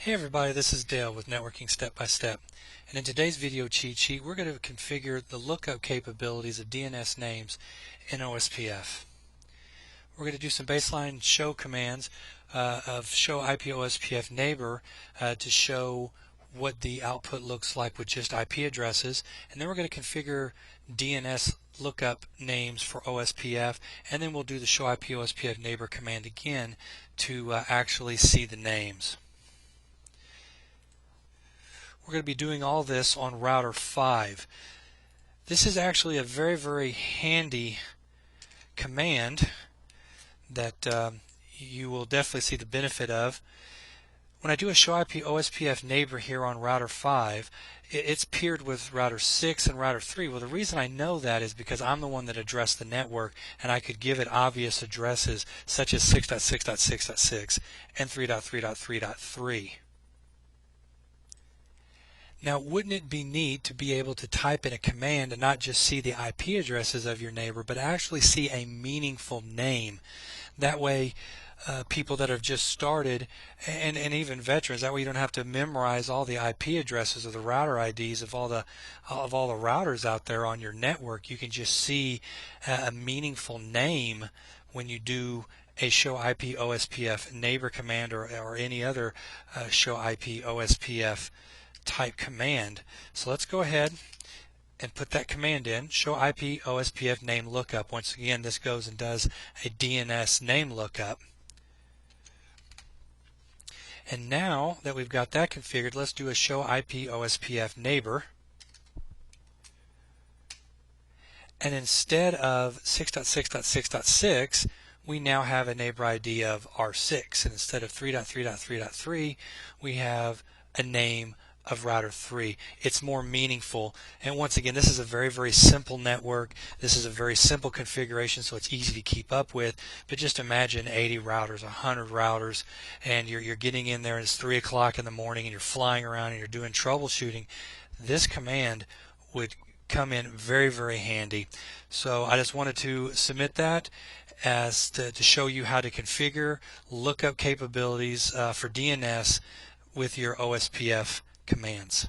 Hey everybody, this is Dale with Networking Step by Step, and in today's video cheat sheet we're going to configure the lookup capabilities of DNS names in OSPF. We're going to do some baseline show commands of show IP OSPF neighbor to show what the output looks like with just IP addresses, and then we're going to configure DNS lookup names for OSPF, and then we'll do the show IP OSPF neighbor command again to actually see the names. We're going to be doing all this on router 5. This is actually a very handy command that you will definitely see the benefit of. When I do a show IP OSPF neighbor here on router 5, it's paired with router 6 and router 3. Well, the reason I know that is because I'm the one that addressed the network, and I could give it obvious addresses such as 6.6.6.6 and 3.3.3.3. Now, wouldn't it be neat to be able to type in a command and not just see the IP addresses of your neighbor, but actually see a meaningful name? That way, people that have just started, and even veterans, that way you don't have to memorize all the IP addresses or the router IDs of all the routers out there on your network. You can just see a meaningful name when you do a show IP OSPF neighbor command or any other show IP OSPF type command. So let's go ahead and put that command in, show IP OSPF name lookup. Once again, this goes and does a DNS name lookup. And now that we've got that configured, let's do a show IP OSPF neighbor. And instead of 6.6.6.6, we now have a neighbor ID of R6. And instead of 3.3.3.3, we have a name of router 3. It's more meaningful, and once again, this is a very simple network. This is a very simple configuration, so it's easy to keep up with. But just imagine 80 routers, 100 routers, and you're getting in there and it's 3 o'clock in the morning and you're flying around and you're doing troubleshooting. This command would come in very handy. So I just wanted to submit that as to show you how to configure lookup capabilities for DNS with your OSPF commands.